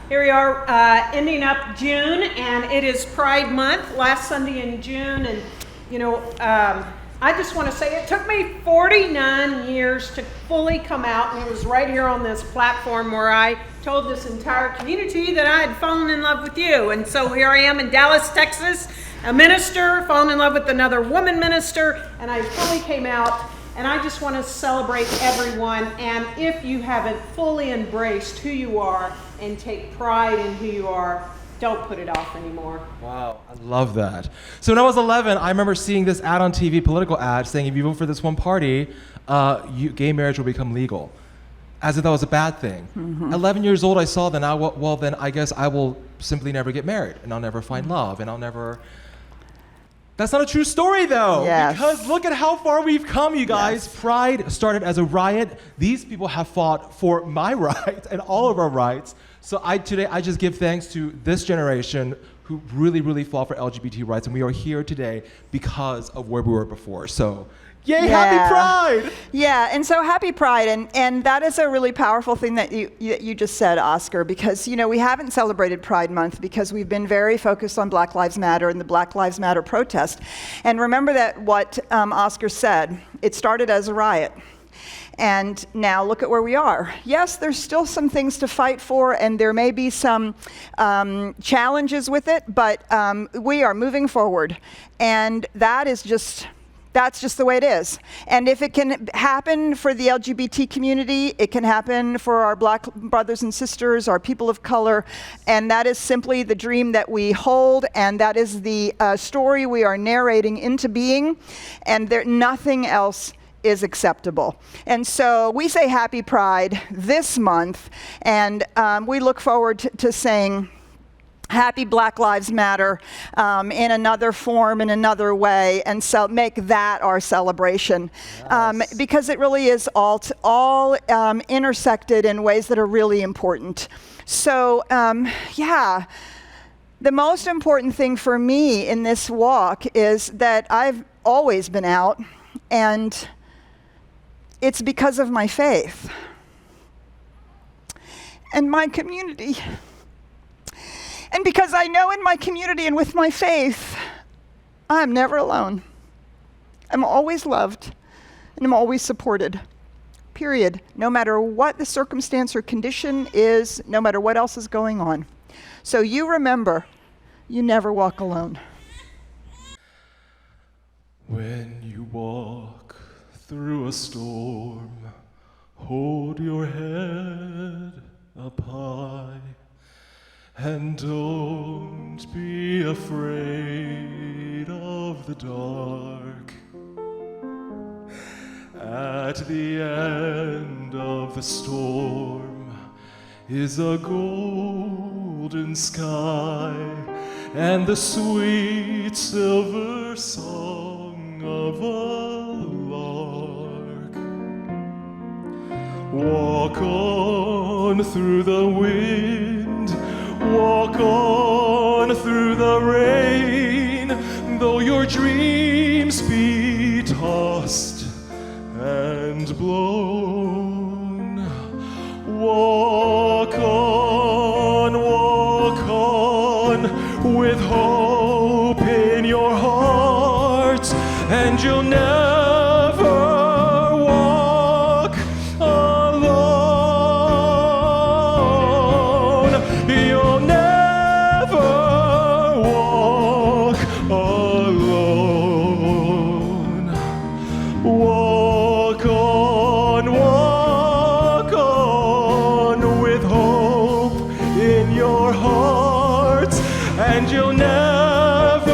Here we are ending up June, and it is Pride Month, last Sunday in June. And, you know, I just want to say it took me 49 years to fully come out, and it was right here on this platform where I told this entire community that I had fallen in love with you. And so here I am in Dallas, Texas, a minister, fallen in love with another woman minister, and I fully came out. And I just want to celebrate everyone, and if you haven't fully embraced who you are and take pride in who you are, don't put it off anymore. Wow, I love that. So when I was 11, I remember seeing this ad on TV, political ad, saying if you vote for this one party, gay marriage will become legal, as if that was a bad thing. 11 years old, I saw that, well, then I guess I will simply never get married, and I'll never find love, and I'll never... That's not a true story, though, because look at how far we've come, you guys. Yes. Pride started as a riot. These people have fought for my rights and all of our rights. So today I just give thanks to this generation who really, really fought for LGBT rights, and we are here today because of where we were before. So, yay, happy Pride! Yeah, and so happy Pride, and that is a really powerful thing that you just said, Oscar, because, you know, we haven't celebrated Pride Month because we've been very focused on Black Lives Matter and the Black Lives Matter protest. And remember that what Oscar said, it started as a riot. And now look at where we are. Yes, there's still some things to fight for, and there may be some challenges with it, but we are moving forward. And that's just the way it is. And if it can happen for the LGBT community, it can happen for our Black brothers and sisters, our people of color, and that is simply the dream that we hold, and that is the story we are narrating into being, and nothing else is acceptable. And so we say Happy Pride this month, and we look forward to saying Happy Black Lives Matter in another form, in another way, and so make that our celebration. Yes. Because it really is all intersected in ways that are really important. So, yeah, the most important thing for me in this walk is that I've always been out, and it's because of my faith and my community. And because I know in my community and with my faith, I'm never alone. I'm always loved, and I'm always supported, period. No matter what the circumstance or condition is, no matter what else is going on. So you remember, you never walk alone. When you walk through a storm, hold your head up high, and don't be afraid of the dark. At the end of the storm is a golden sky and the sweet silver song of a lark. Walk on through the wind, walk on through the rain, though your dreams be tossed and blown. Walk on with hope in your heart, and you'll never walk alone. You'll never walk alone. Walk on with hope in your heart, and you'll never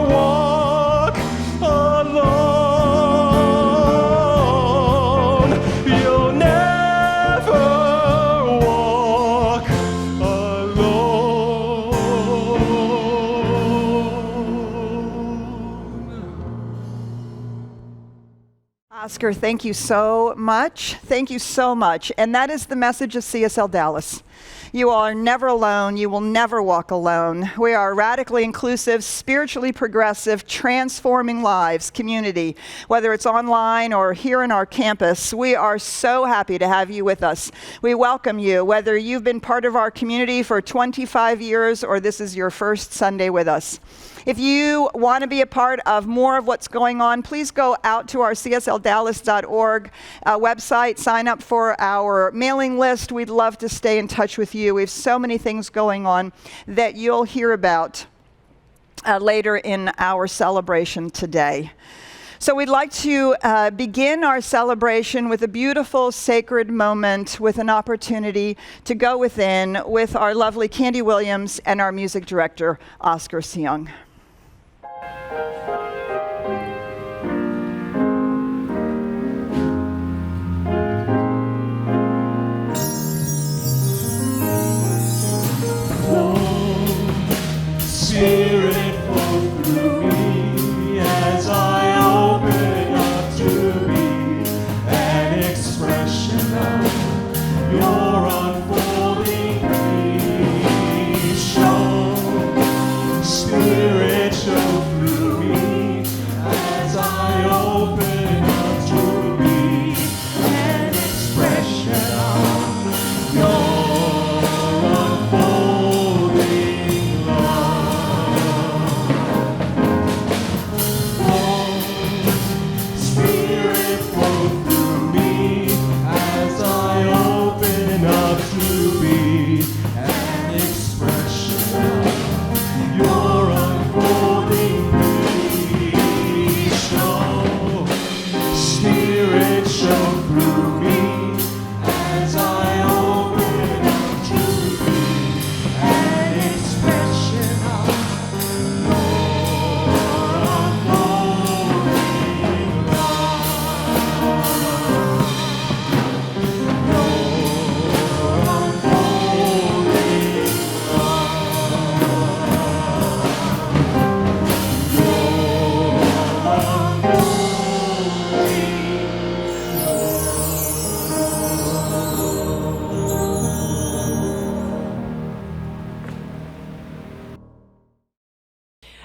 walk alone. You'll never walk alone. Oscar, thank you so much. Thank you so much. And that is the message of CSL Dallas. You are never alone. You will never walk alone. We are a radically inclusive, spiritually progressive, transforming lives community. Whether it's online or here in our campus, we are so happy to have you with us. We welcome you, whether you've been part of our community for 25 years or this is your first Sunday with us. If you want to be a part of more of what's going on, please go out to our CSLDallas.org website, sign up for our mailing list. We'd love to stay in touch with you. We have so many things going on that you'll hear about later in our celebration today. So we'd like to begin our celebration with a beautiful sacred moment with an opportunity to go within with our lovely Candy Williams and our music director, Oscar Seung. Spirit, flow through me as I open up to be an expression of your unfolding creation. Spirit, show through me as I open up to be an expression of your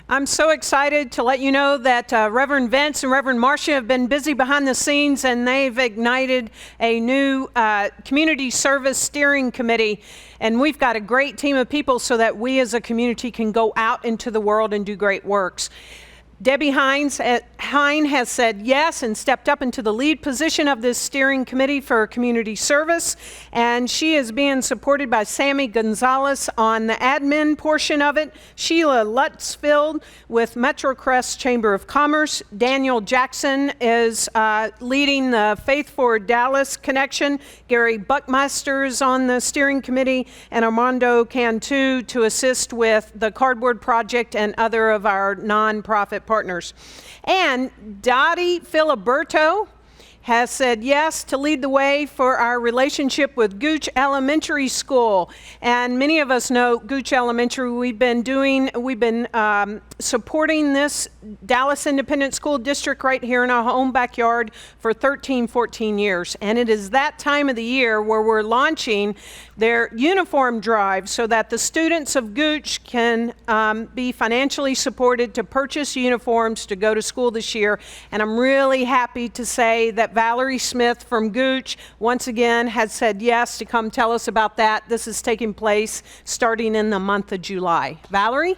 I'm so excited to let you know that Reverend Vince and Reverend Marcia have been busy behind the scenes, and they've ignited a new community service steering committee. And we've got a great team of people so that we as a community can go out into the world and do great works. Debbie Hine has said yes and stepped up into the lead position of this steering committee for community service, and she is being supported by Sammy Gonzalez on the admin portion of it, Sheila Lutzfield with MetroCrest Chamber of Commerce, Daniel Jackson is leading the Faith for Dallas connection, Gary Buckmeister is on the steering committee, and Armando Cantu to assist with the Cardboard Project and other of our nonprofit partners. And Dottie Filiberto has said yes to lead the way for our relationship with Gooch Elementary School. And many of us know Gooch Elementary. We've been supporting this Dallas Independent School District right here in our own backyard for 13, 14 years. And it is that time of the year where we're launching their uniform drive so that the students of Gooch can be financially supported to purchase uniforms to go to school this year. And I'm really happy to say that Valerie Smith from Gooch once again has said yes to come tell us about that. This is taking place starting in the month of July. Valerie?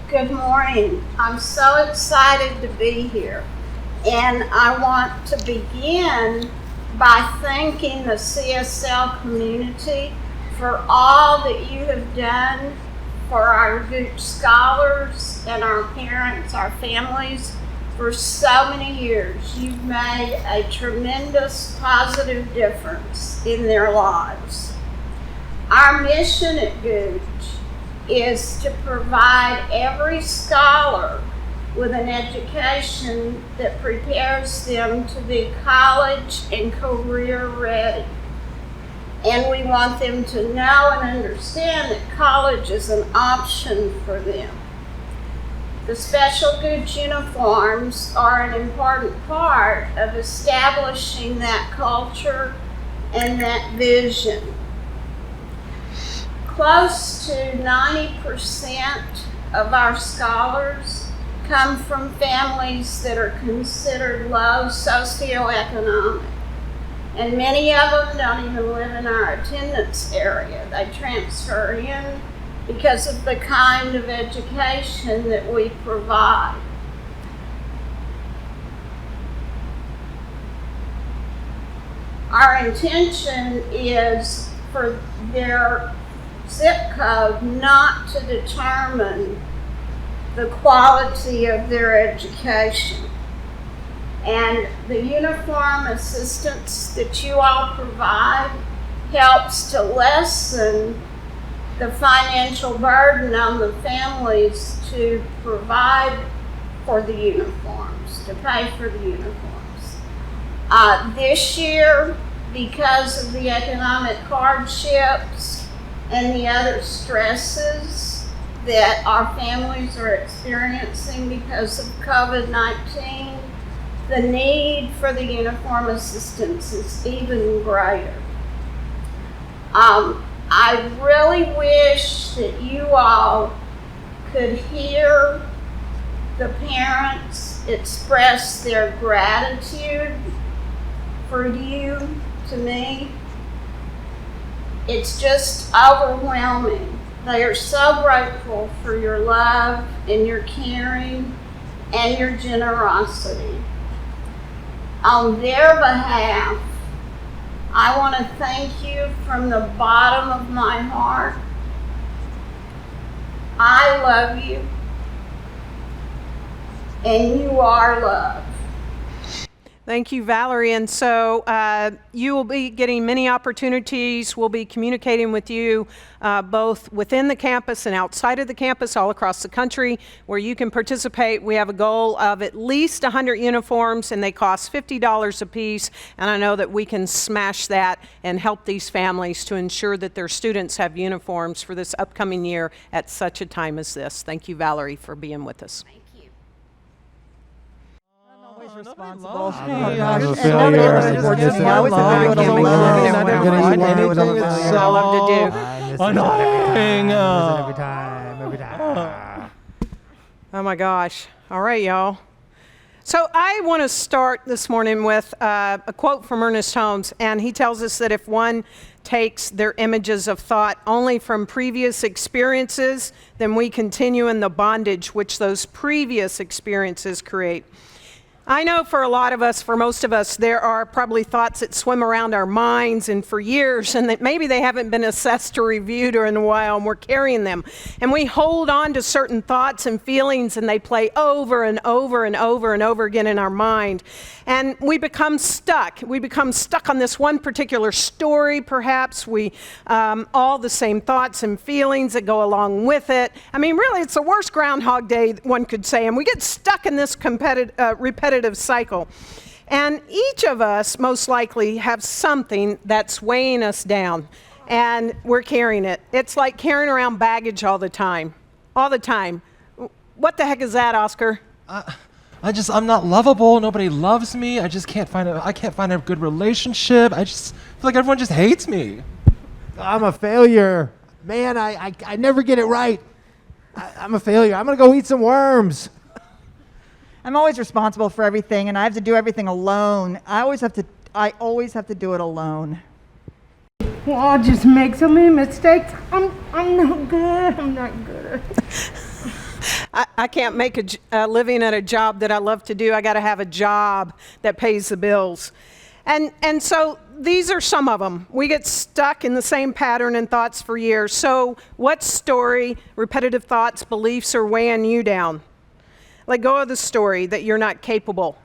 Good morning. I'm so excited to be here. And I want to begin by thanking the CSL community for all that you have done for our Gooch scholars and our parents, our families, for so many years. You've made a tremendous positive difference in their lives. Our mission at Gooch is to provide every scholar with an education that prepares them to be college and career ready. And we want them to know and understand that college is an option for them. The special Gooch uniforms are an important part of establishing that culture and that vision. close to 90% of our scholars come from families that are considered low socioeconomic. And many of them don't even live in our attendance area. They transfer in because of the kind of education that we provide. Our intention is for their zip code not to determine the quality of their education. And the uniform assistance that you all provide helps to lessen the financial burden on the families to provide for the uniforms, to pay for the uniforms. This year, because of the economic hardships and the other stresses that our families are experiencing because of COVID-19, the need for the uniform assistance is even greater. I really wish that you all could hear the parents express their gratitude for you to me. It's just overwhelming. They are so grateful for your love and your caring and your generosity. On their behalf, I want to thank you from the bottom of my heart. I love you, and you are loved. Thank you, Valerie. And so you will be getting many opportunities. We'll be communicating with you both within the campus and outside of the campus all across the country where you can participate. We have a goal of at least 100 uniforms, and they cost $50 a piece. And I know that we can smash that and help these families to ensure that their students have uniforms for this upcoming year at such a time as this. Thank you, Valerie, for being with us. Always responsible. responsible. Oh, gosh. and And nobody ever supports me. I always have to do it alone. I love to do. Annoying. Every time. Oh my gosh. All right, y'all. So I want to start this morning with a quote from Ernest Holmes, and he tells us that if one takes their images of thought only from previous experiences, then we continue in the bondage which those previous experiences create. I know for a lot of us, for most of us, there are probably thoughts that swim around our minds and for years, and that maybe they haven't been assessed or reviewed in a while, and we're carrying them. And we hold on to certain thoughts and feelings, and they play over and over and over and over again in our mind. And we become stuck. We become stuck on this one particular story, perhaps. We all the same thoughts and feelings that go along with it. I mean, really, it's the worst Groundhog Day, one could say, and we get stuck in this repetitive cycle. And each of us most likely have something that's weighing us down, and we're carrying it. It's like carrying around baggage all the time. All the time. What the heck is that, Oscar? I'm not lovable. Nobody loves me. I can't find a good relationship. I just feel like everyone just hates me. I'm a failure. Man, I never get it right. I'm a failure. I'm going to go eat some worms. I'm always responsible for everything, and I have to do everything alone. I always have to do it alone. Well, I'll just make so many mistakes. I'm not good. I'm not good. I can't make a living at a job that I love to do. I got to have a job that pays the bills. And so these are some of them. We get stuck in the same pattern and thoughts for years. So what story, repetitive thoughts, beliefs are weighing you down? Let go of the story that you're not capable.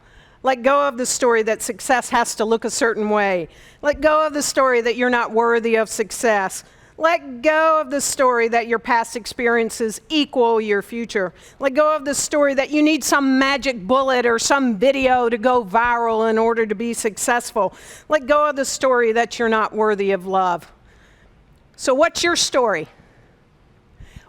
Let go of the story that success has to look a certain way. Let go of the story that you're not worthy of success. Let go of the story that your past experiences equal your future. Let go of the story that you need some magic bullet or some video to go viral in order to be successful. Let go of the story that you're not worthy of love. So what's your story?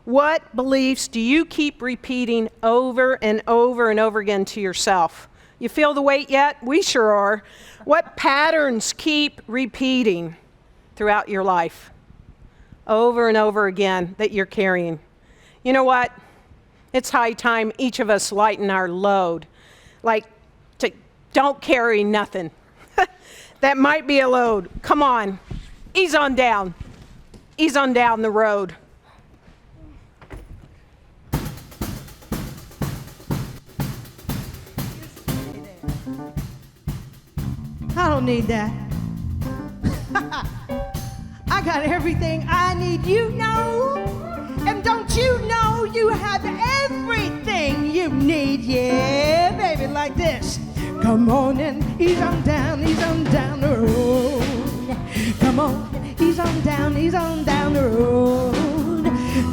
What beliefs do you keep repeating over and over and over again to yourself? You feel the weight yet? We sure are. What patterns keep repeating throughout your life? over and over again that you're carrying. You know what? It's high time each of us lighten our load. Like, don't carry nothing. That might be a load. Come on, ease on down. Ease on down the road. I don't need that. I got everything I need, you know. And don't you know you have everything you need? Yeah, baby, like this. Come on and ease on down the road. Come on, ease on down the road.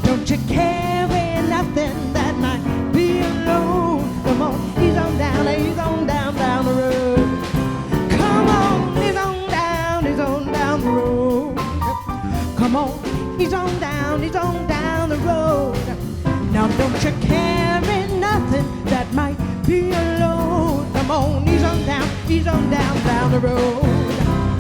Don't you carry nothing that might be a load. Come on, ease on down the road. Come on, ease on down the road. Come on, ease on down the road. Now don't you carry nothing that might be a load. Come on, ease on down the road.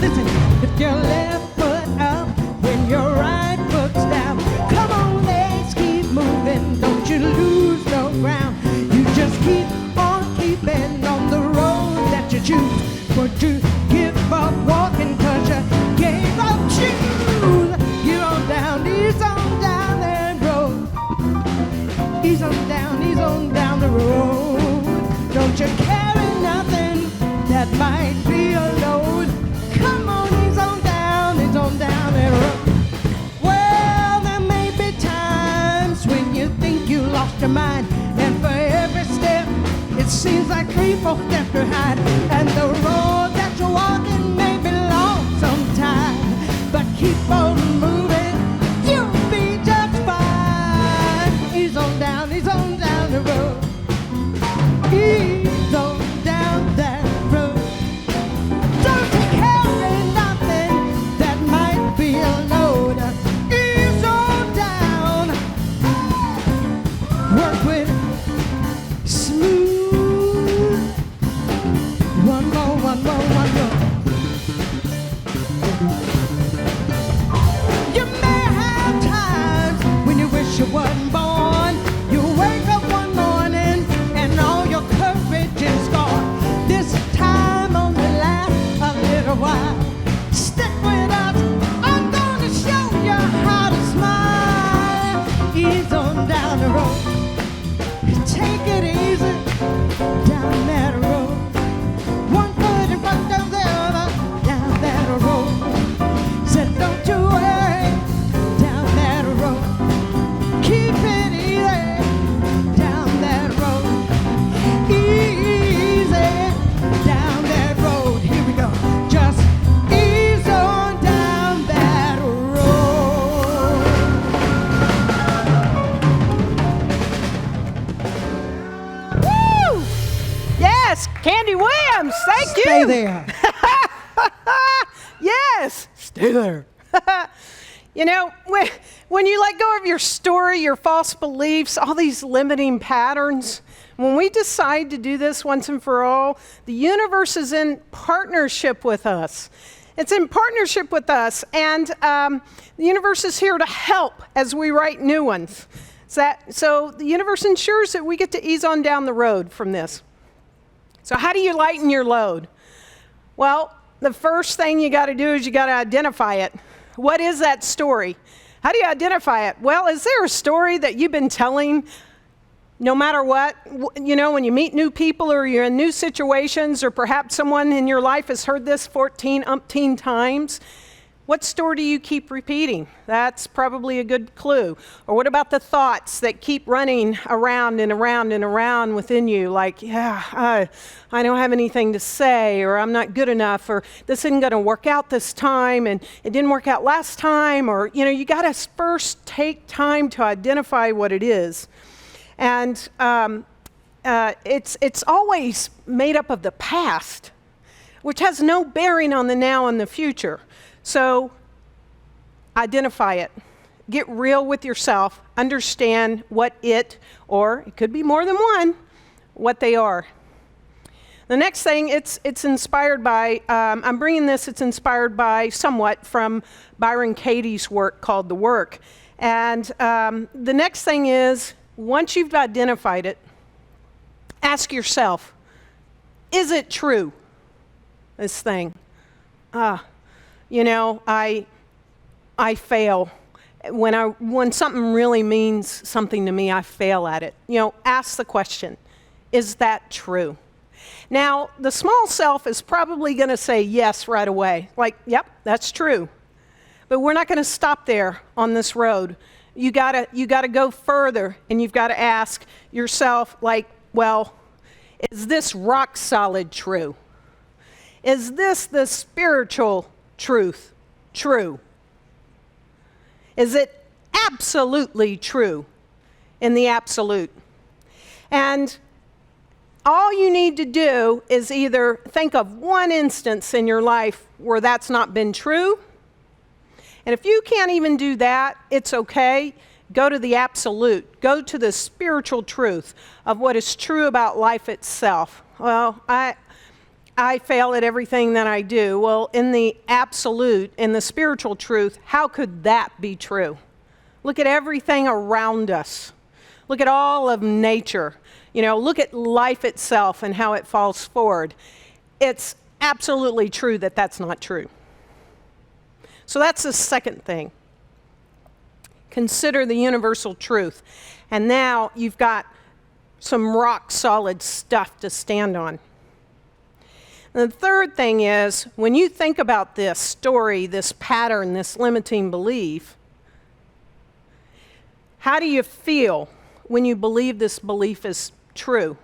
Listen, if your left foot up when your right foot's down, come on, let's keep moving. Don't you lose no ground. You just keep on keeping on the road that you choose. But you give up walking 'cause you gave up shoes. Get on down, ease on down that road. Ease on down the road. Don't you carry nothing that might be a load. Come on, ease on down that road. Well, there may be times when you think you lost your mind, and for every step it seems like 3-4 steps behind. And the road that you're walking may be long sometime, but keep on moving, you'll be just fine. Ease on down the road. Ease on down that road. Don't you carry nothing that might be a load. Ease on down. Work with smooth. One more. You may have times when you wish you wasn't born. You wake up one morning and all your courage is gone. This time only lasts a little while. Stick with us. I'm gonna show you how to smile. Ease on down the road. Take it easy down that road. One foot in front of the other down that road. Said don't you worry down that road. Keep it easy down that road. Easy down that road. Here we go. Just ease on down that road. Woo! Yes, Candy Williams, thank you. Stay there. Yes, stay there. You know, when you let go of your story, your false beliefs, all these limiting patterns, when we decide to do this once and for all, the universe is in partnership with us. It's in partnership with us, and the universe is here to help as we write new ones. So the universe ensures that we get to ease on down the road from this. So how do you lighten your load? Well, the first thing you got to do is you got to identify it. What is that story? How do you identify it? Well, is there a story that you've been telling no matter what? You know, when you meet new people or you're in new situations, or perhaps someone in your life has heard this 14 umpteen times. What story do you keep repeating? That's probably a good clue. Or what about the thoughts that keep running around and around and around within you? Like, yeah, I don't have anything to say, or I'm not good enough, or this isn't going to work out this time, and it didn't work out last time. Or, you know, you got to first take time to identify what it is. And it's always made up of the past, which has no bearing on the now and the future. So identify it. Get real with yourself. Understand what it, or it could be more than one, what they are. The next thing, it's inspired by, I'm bringing this, it's inspired by somewhat from Byron Katie's work called The Work. And the next thing is, once you've identified it, ask yourself, is it true, this thing? You know, I fail. When something really means something to me, I fail at it. You know, ask the question, is that true? Now, the small self is probably going to say yes right away. Like, yep, that's true. But we're not going to stop there on this road. You gotta go further, and you've got to ask yourself, like, well, is this rock solid true? Is this the spiritual truth true? Is it absolutely true in the absolute? And all you need to do is either think of one instance in your life where that's not been true. And if you can't even do that, it's okay. Go to the absolute. Go to the spiritual truth of what is true about life itself. Well, I fail at everything that I do. Well, in the absolute, in the spiritual truth, how could that be true? Look at everything around us. Look at all of nature. You know, look at life itself and how it falls forward. It's absolutely true that that's not true. So that's the second thing. Consider the universal truth. And now you've got some rock solid stuff to stand on. And the third thing is, when you think about this story, this pattern, this limiting belief, how do you feel when you believe this belief is true?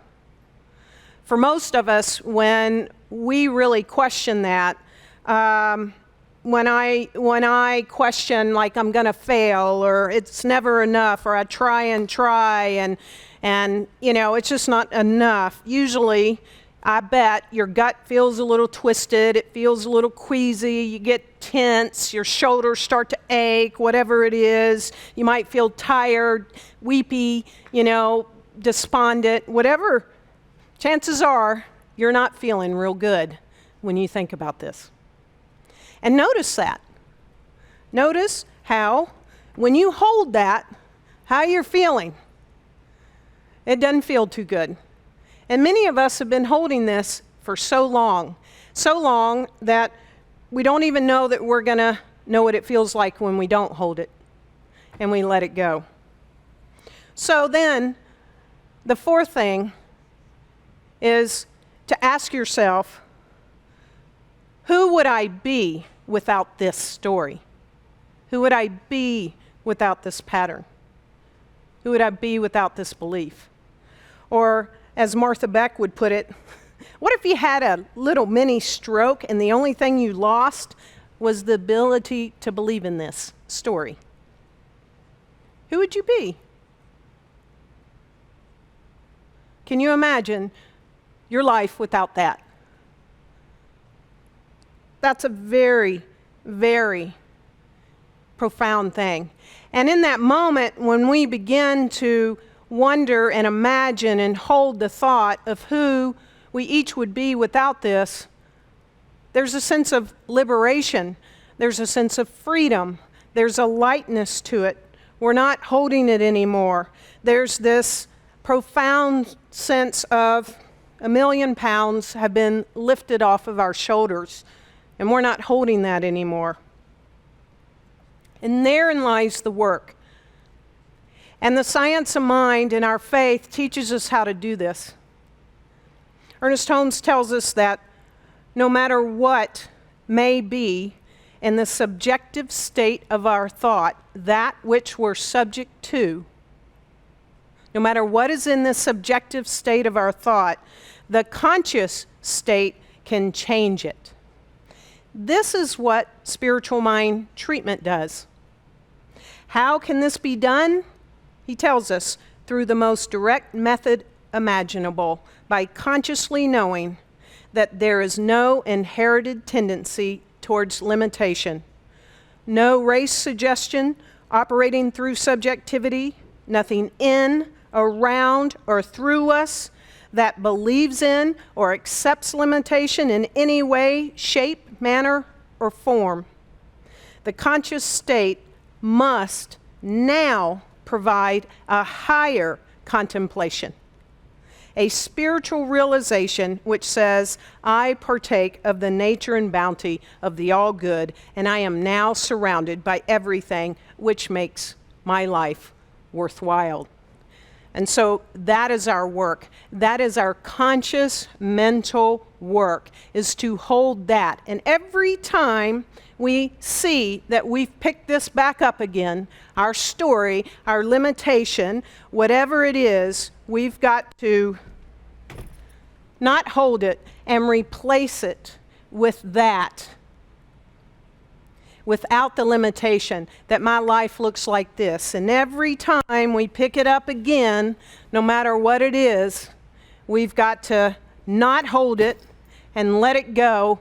For most of us, when we really question that, when I question, like, I'm going to fail, or it's never enough, or I try, and you know, it's just not enough. Usually, I bet your gut feels a little twisted, it feels a little queasy, you get tense, your shoulders start to ache, whatever it is. You might feel tired, weepy, you know, despondent, whatever. Chances are you're not feeling real good when you think about this. And notice that. Notice how, when you hold that, how you're feeling. It doesn't feel too good. And many of us have been holding this for so long that we don't even know that we're going to know what it feels like when we don't hold it and we let it go. So then, the fourth thing is to ask yourself, who would I be without this story? Who would I be without this pattern? Who would I be without this belief? Or, as Martha Beck would put it, what if you had a little mini stroke and the only thing you lost was the ability to believe in this story? Who would you be? Can you imagine your life without that? That's a very, very profound thing. And in that moment, when we begin to wonder and imagine and hold the thought of who we each would be without this, there's a sense of liberation. There's a sense of freedom. There's a lightness to it. We're not holding it anymore. There's this profound sense of 1,000,000 pounds have been lifted off of our shoulders, and we're not holding that anymore. And therein lies the work. And the science of mind and our faith teaches us how to do this. Ernest Holmes tells us that no matter what may be in the subjective state of our thought, that which we're subject to, no matter what is in the subjective state of our thought, the conscious state can change it. This is what spiritual mind treatment does. How can this be done? He tells us, through the most direct method imaginable, by consciously knowing that there is no inherited tendency towards limitation, no race suggestion operating through subjectivity, nothing in, around, or through us that believes in or accepts limitation in any way, shape, manner, or form. The conscious state must now provide a higher contemplation, a spiritual realization which says, I partake of the nature and bounty of the all-good, and I am now surrounded by everything which makes my life worthwhile. And so that is our work. That is our conscious mental work, is to hold that. And every time we see that we've picked this back up again, our story, our limitation, whatever it is, we've got to not hold it and replace it with that. Without the limitation that my life looks like this. And every time we pick it up again, no matter what it is, we've got to not hold it and let it go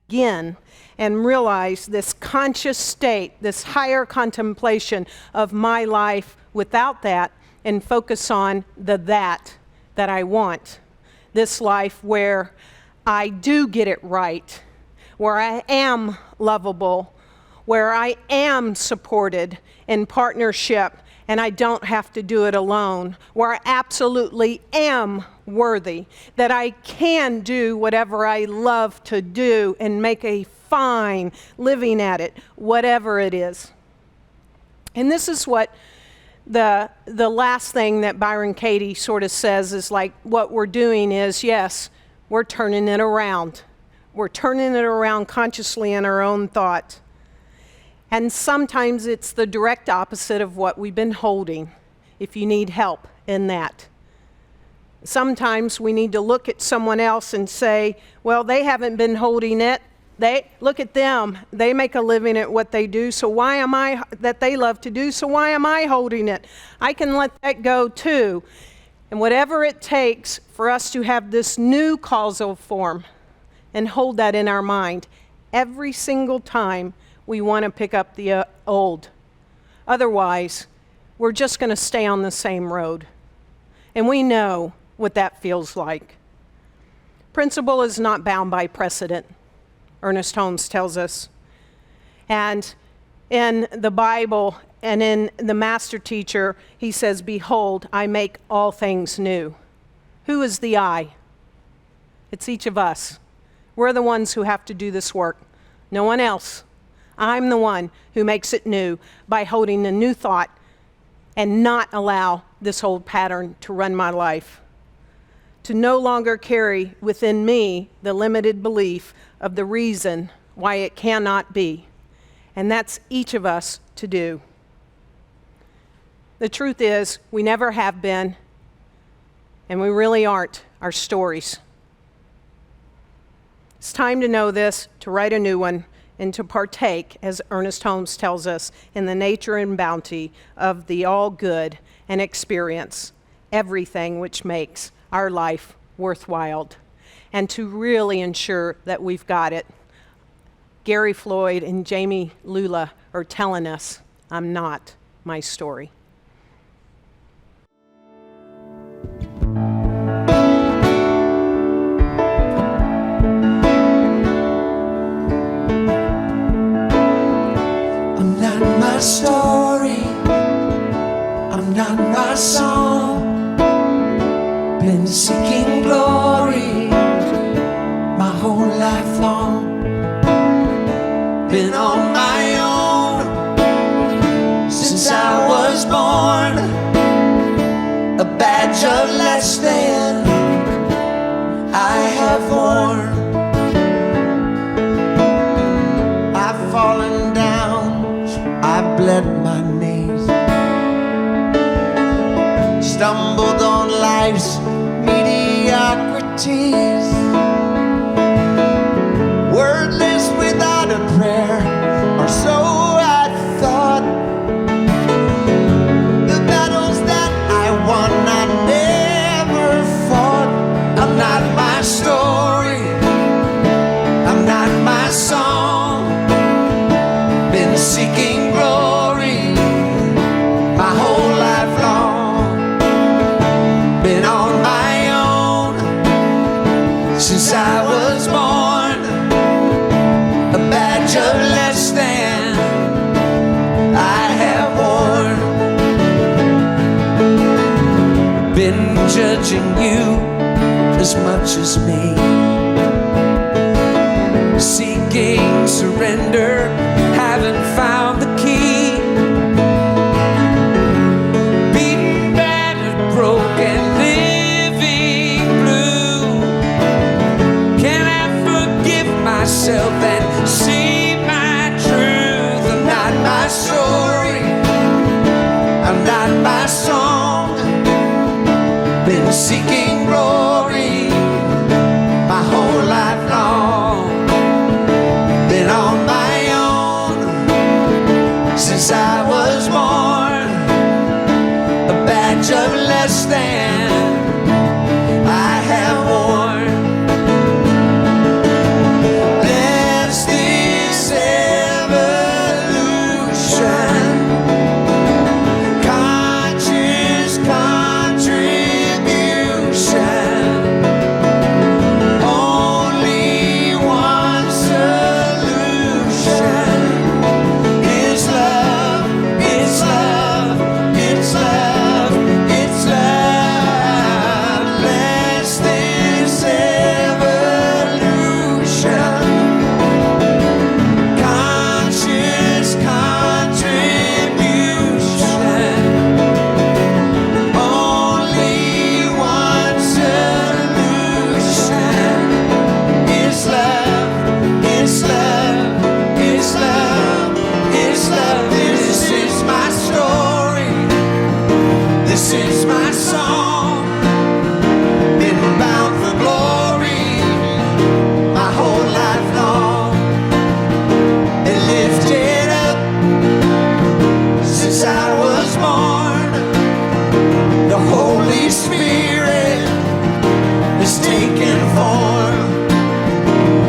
again and realize this conscious state, this higher contemplation of my life without that, and focus on the that I want. This life where I do get it right, where I am lovable, where I am supported in partnership and I don't have to do it alone, where I absolutely am worthy, that I can do whatever I love to do and make a fine living at it, whatever it is. And this is what the last thing that Byron Katie sort of says is like, what we're doing is, yes, we're turning it around. We're turning it around consciously in our own thought. And sometimes it's the direct opposite of what we've been holding, if you need help in that. Sometimes we need to look at someone else and say, well, they haven't been holding it. Look at them. They make a living at what they do, so why am I, that they love to do, so why am I holding it? I can let that go too. And whatever it takes for us to have this new causal form and hold that in our mind every single time we want to pick up the old. Otherwise, we're just going to stay on the same road. And we know what that feels like. Principle is not bound by precedent, Ernest Holmes tells us. And in the Bible and in the Master Teacher, he says, behold, I make all things new. Who is the I? It's each of us. We're the ones who have to do this work. No one else. I'm the one who makes it new by holding a new thought and not allow this old pattern to run my life. To no longer carry within me the limited belief of the reason why it cannot be. And that's each of us to do. The truth is, we never have been, and we really aren't our stories. It's time to know this, to write a new one, and to partake, as Ernest Holmes tells us, in the nature and bounty of the all-good and experience everything which makes our life worthwhile, and to really ensure that we've got it. Gary Floyd and Jamie Lula are telling us, I'm not my story. My story, I'm not my song. Been seeking glory my whole life long. Been on my own since I was born. A badge of less than I have worn. I've fallen down, I bled my knees, stumbled on life's mediocrities, wordless without a prayer, or so I thought. The battles that I won I never fought. I'm not my story, I'm not my song. Been seeking glory my whole life long. Been on my own judging you as much as me. Seeking surrender, haven't found the key. Beaten, battered, broken, living blue. Can I forgive myself and see my truth? I'm not my story, I'm not my song. Been seeking glory my whole life long. Been on my own since I was born. A badge of less than I have worn. Bless this evolution, conscious contribution. Only one solution is love, it's love, it's love, it's love. Bless this evolution, conscious contribution. Only one solution is love, it's love, it's love, it's love. This is my story, this is my song. Been bound for glory my whole life long. Been lifted up since I was born. The Holy Spirit has taken form.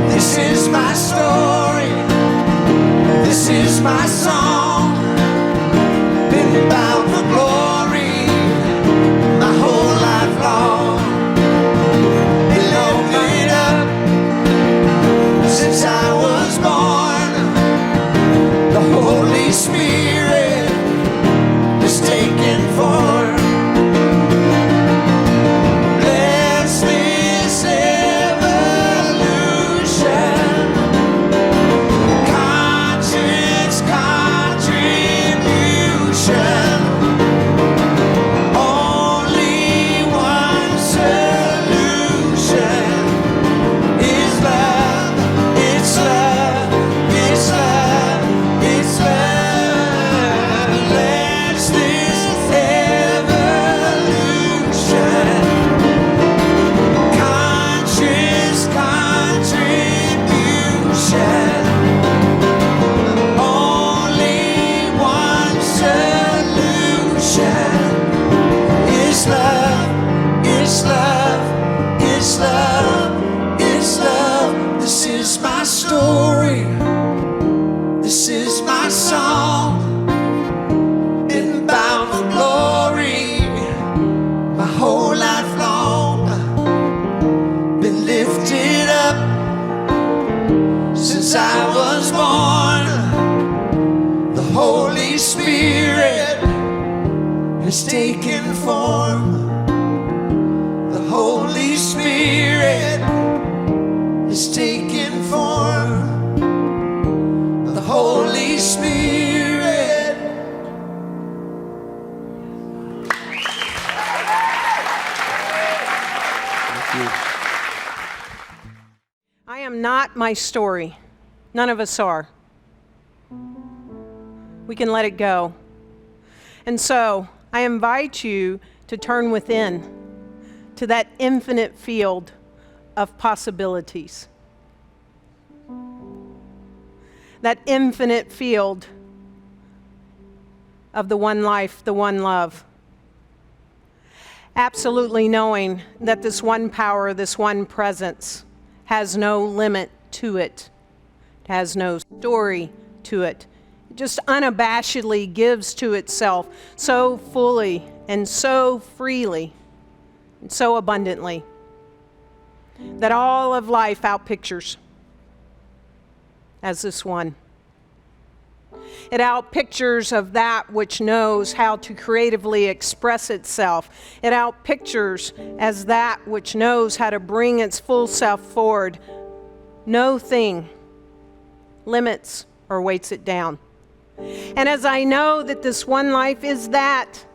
This is my story, this is my song. Been bound for glory my whole life long. Been lifted up since I was born. The Holy Spirit has taken form. Bless this evolution, conscious contribution. Only one solution is love, it's love, it's love, it's love. Bless this evolution, conscious contribution. Only one solution is love, it's love, it's love, it's love. This is my story, this is my song. Been bound for glory my whole life long. Been lifted up since I was born. The Holy Spirit has taken form. The Holy Spirit has taken form. The Holy Spirit. I am not my story. None of us are. We can let it go. And so I invite you to turn within to that infinite field of possibilities. That infinite field of the one life, the one love. Absolutely knowing that this one power, this one presence has no limit to it. It has no story to it. It just unabashedly gives to itself so fully and so freely and so abundantly that all of life outpictures as this one. It outpictures of that which knows how to creatively express itself. It outpictures as that which knows how to bring its full self forward. No thing limits or weights it down. And as I know that this one life is that,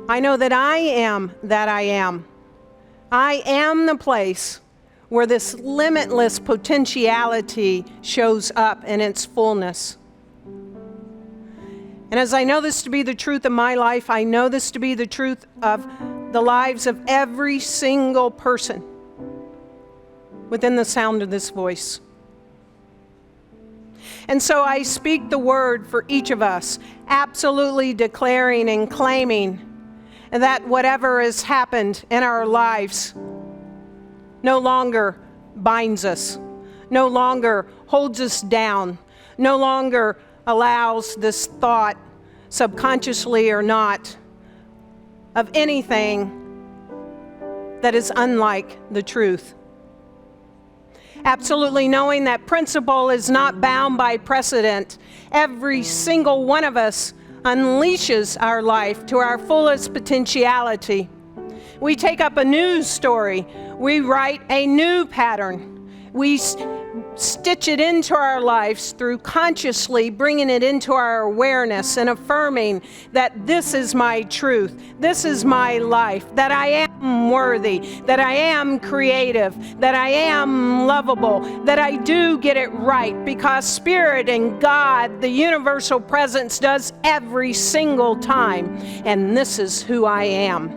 I know that I am that I am. I am the place where this limitless potentiality shows up in its fullness. And as I know this to be the truth of my life, I know this to be the truth of the lives of every single person within the sound of this voice. And so I speak the word for each of us, absolutely declaring and claiming that whatever has happened in our lives no longer binds us, no longer holds us down, no longer allows this thought, subconsciously or not, of anything that is unlike the truth. Absolutely knowing that principle is not bound by precedent. Every single one of us unleashes our life to our fullest potentiality. We take up a new story. We write a new pattern. We stitch it into our lives through consciously bringing it into our awareness and affirming that this is my truth, this is my life, that I am worthy, that I am creative, that I am lovable, that I do get it right because Spirit and God, the universal presence, does every single time. And this is who I am.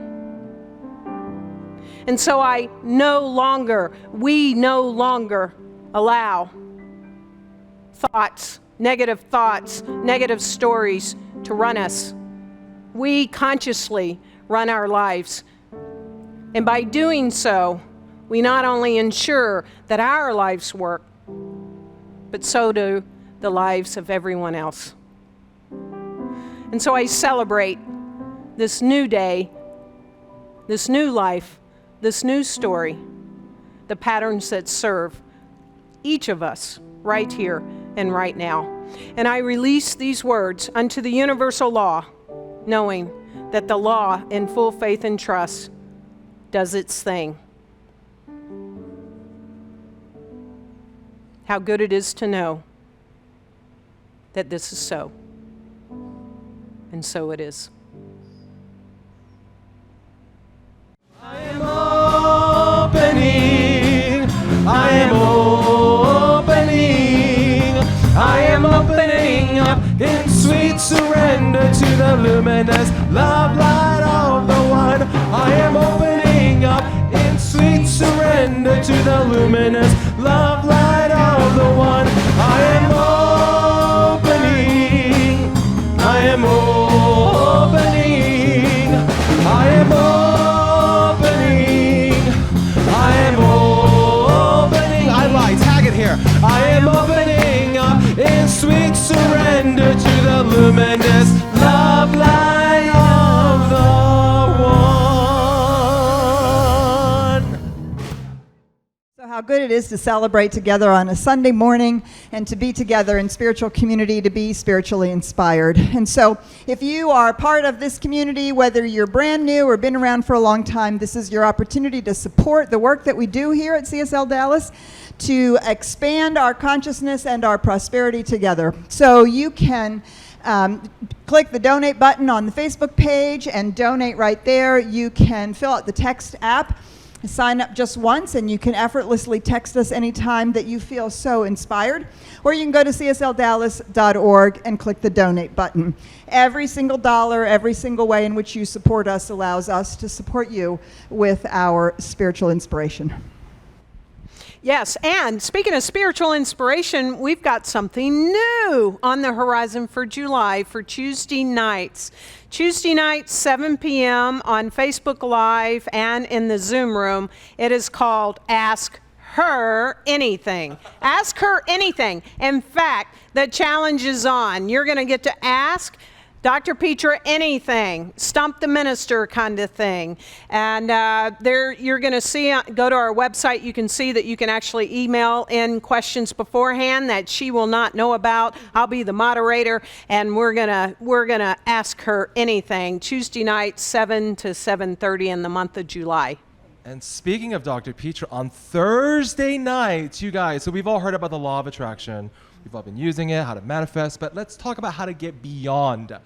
And so we no longer allow thoughts, negative stories to run us. We consciously run our lives. And by doing so, we not only ensure that our lives work, but so do the lives of everyone else. And so I celebrate this new day, this new life, this new story, the patterns that serve each of us right here and right now. And I release these words unto the universal law, knowing that the law in full faith and trust does its thing. How good it is to know that this is so. And so it is. I am opening, I am opening, I am opening up in sweet surrender to the luminous love light of the one. I am opening up in sweet surrender to the luminous love light of the one. I am opening, I am opening, I am opening. I am opening up in sweet surrender to the luminous love light of the one. So how good it is to celebrate together on a Sunday morning and to be together in spiritual community, to be spiritually inspired. And so if you are part of this community, whether you're brand new or been around for a long time, this is your opportunity to support the work that we do here at CSL Dallas, to expand our consciousness and our prosperity together. So you can click the donate button on the Facebook page and donate right there. You can fill out the text app, sign up just once, and you can effortlessly text us anytime that you feel so inspired. Or you can go to CSLDallas.org and click the donate button. Every single dollar, every single way in which you support us allows us to support you with our spiritual inspiration. Yes, and speaking of spiritual inspiration, we've got something new on the horizon for July for Tuesday nights. Tuesday nights, 7 p.m. on Facebook Live and in the Zoom room. It is called Ask Her Anything. Ask her anything. In fact, the challenge is on. You're going to get to ask Dr. Petra anything, stump the minister kind of thing. And there you're going to see, go to our website, you can see that you can actually email in questions beforehand that she will not know about. I'll be the moderator, and we're gonna ask her anything. Tuesday night, 7 to 7:30 in the month of July. And speaking of Dr. Petra, on Thursday nights, you guys, so we've all heard about the law of attraction. We've all been using it, how to manifest, but let's talk about how to get beyond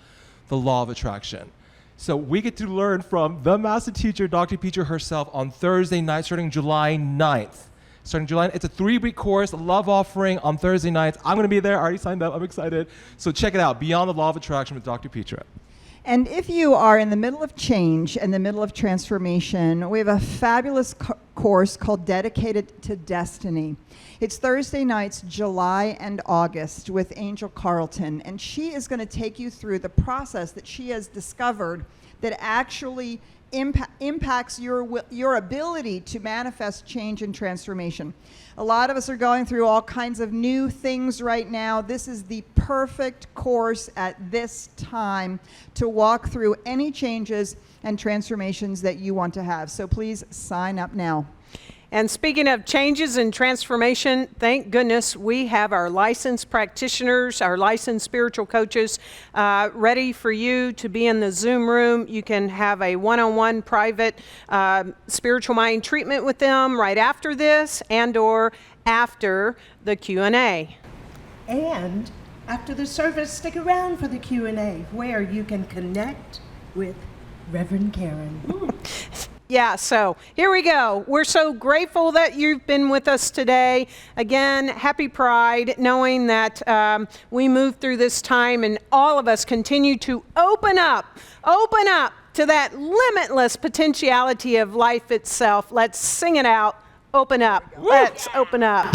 the law of attraction. So we get to learn from the master teacher, Dr. Petra herself, on Thursday night, starting July 9th. It's a 3-week course, love offering on Thursday nights. I'm going to be there. I already signed up. I'm excited. So check it out, Beyond the Law of Attraction with Dr. Petra. And if you are in the middle of change and the middle of transformation, we have a fabulous course called Dedicated to Destiny. It's Thursday nights, July and August, with Angel Carlton. And she is going to take you through the process that she has discovered that actually impacts your ability to manifest change and transformation. A lot of us are going through all kinds of new things right now. This is the perfect course at this time to walk through any changes and transformations that you want to have. So please sign up now. And speaking of changes and transformation, thank goodness we have our licensed practitioners, our licensed spiritual coaches ready for you to be in the Zoom room. You can have a one-on-one private spiritual mind treatment with them right after this and or after the Q&A. And after the service, stick around for the Q&A, where you can connect with Reverend Karen. Yeah, so here we go. We're so grateful that you've been with us today. Again, happy Pride, knowing that we move through this time and all of us continue to open up to that limitless potentiality of life itself. Let's sing it out. Open up. Let's open up.